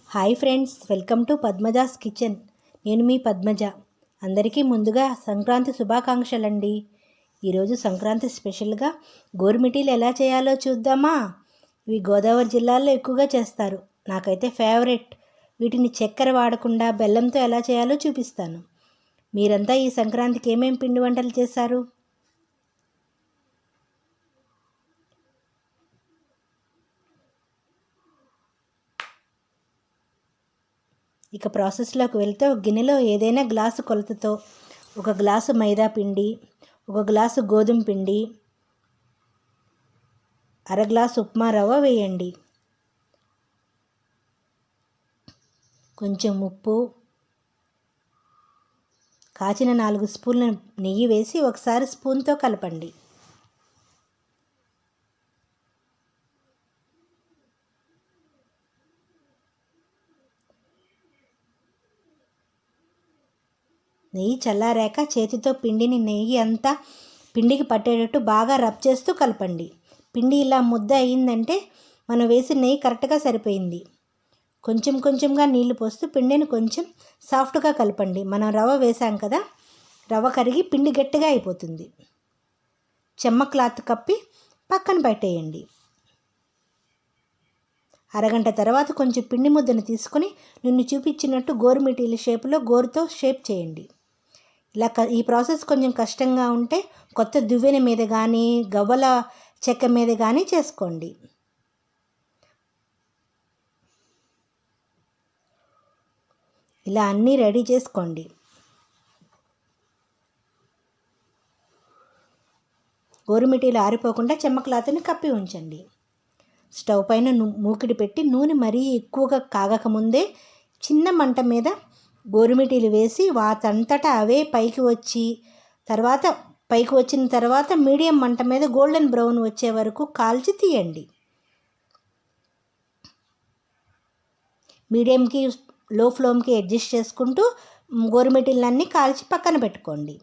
Hi friends, welcome to Padmaja's kitchen. నేను మీ పద్మజ. అందరికీ ముందుగా సంక్రాంతి శుభాకాంక్షలండి. ఈరోజు సంక్రాంతి స్పెషల్గా గోరుమిటీలు ఎలా చేయాలో చూద్దామా? ఇవి గోదావరి జిల్లాలో ఎక్కువగా చేస్తారు. నాకైతే ఫేవరెట్. వీటిని చక్కెర వాడకుండా బెల్లంతో ఎలా చేయాలో చూపిస్తాను. మీరంతా ఈ సంక్రాంతికి ఏమేమి పిండి వంటలు చేశారు? ఇక ప్రాసెస్లోకి వెళ్తే ఒక గిన్నెలో ఏదైనా గ్లాసు కొలతతో ఒక గ్లాసు మైదా పిండి, ఒక గ్లాసు గోధుమ పిండి, అర గ్లాసు ఉప్మా రవ్వ వేయండి. కొంచెం ఉప్పు, కాచిన 4 స్పూన్ల నెయ్యి వేసి ఒకసారి స్పూన్తో కలపండి. నెయ్యి చల్లారాక చేతితో పిండిని నెయ్యి అంతా పిండికి పట్టేటట్టు బాగా రబ్ చేస్తూ కలపండి. పిండి ఇలా ముద్ద అయ్యిందంటే మనం వేసిన నెయ్యి కరెక్ట్గా సరిపోయింది. కొంచెం కొంచెంగా నీళ్లు పోస్తూ పిండిని కొంచెం సాఫ్ట్గా కలపండి. మనం రవ్వ వేసాం కదా, రవ్వ కరిగి పిండి గట్టిగా అయిపోతుంది. చెమ్మ క్లాత్ కప్పి పక్కన పెట్టేయండి. అరగంట తర్వాత కొంచెం పిండి ముద్దను తీసుకొని నిన్ను చూపించినట్టు గోరుమిటీల షేపులో గోరుతో షేప్ చేయండి. ఈ ప్రాసెస్ కొంచెం కష్టంగా ఉంటే కొత్త దువ్వెన మీద కానీ గవ్వల చెక్క మీద కానీ చేసుకోండి. ఇలా అన్నీ రెడీ చేసుకోండి. గోరుమిటీలు ఆరిపోకుండా చెమ్మ క్లాత్ని కప్పి ఉంచండి. స్టవ్ పైన మూకిడి పెట్టి నూనె మరీ ఎక్కువగా కాగకముందే చిన్న మంట మీద గోరుమిటీలు వేసి వాటంతటా అవే పైకి వచ్చిన తర్వాత మీడియం మంట మీద గోల్డెన్ బ్రౌన్ వచ్చే వరకు కాల్చి తీయండి. మీడియంకి లో ఫ్లేమ్కి అడ్జస్ట్ చేసుకుంటూ గోరుమిటీలన్నీ కాల్చి పక్కన పెట్టుకోండి.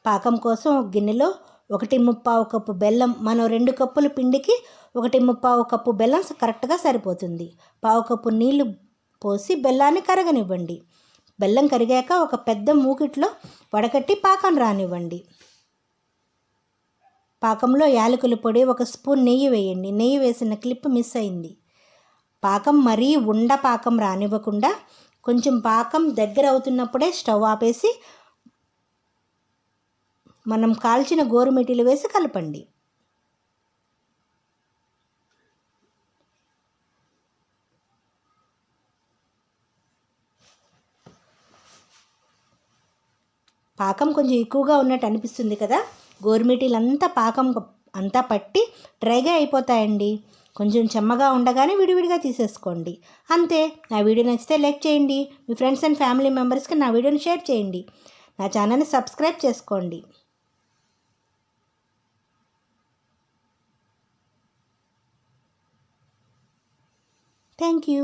పాకం కోసం ఒక గిన్నెలో 1/4 కప్పు బెల్లం, మనం 2 కప్పుల పిండికి 1/4 కప్పు బెల్లం కరెక్ట్గా సరిపోతుంది. 1/4 కప్పు నీళ్లు పోసి బెల్లాన్ని కరగనివ్వండి. బెల్లం కరిగాక ఒక పెద్ద మూకిట్లో వడకట్టి పాకం రానివ్వండి. పాకంలో యాలకుల పొడి, 1 స్పూన్ నెయ్యి వేయండి. నెయ్యి వేసిన క్లిప్ మిస్ అయింది. పాకం మరీ ఉండ పాకం రానివ్వకుండా కొంచెం పాకం దగ్గర అవుతున్నప్పుడే స్టవ్ ఆపేసి మనం కాల్చిన గోరుమిటీలు వేసి కలపండి. పాకం కొంచెం ఎక్కువగా ఉన్నట్టు అనిపిస్తుంది కదా, గోరుమిటీలు అంతా పాకం అంతా పట్టి డ్రైగా అయిపోతాయండి. కొంచెం చెమ్మగా ఉండగానే విడివిడిగా తీసేసుకోండి. అంతే. నా వీడియో నచ్చితే లైక్ చేయండి. మీ ఫ్రెండ్స్ అండ్ ఫ్యామిలీ మెంబర్స్కి నా వీడియోని షేర్ చేయండి. నా ఛానల్ని సబ్స్క్రైబ్ చేసుకోండి. Thank you.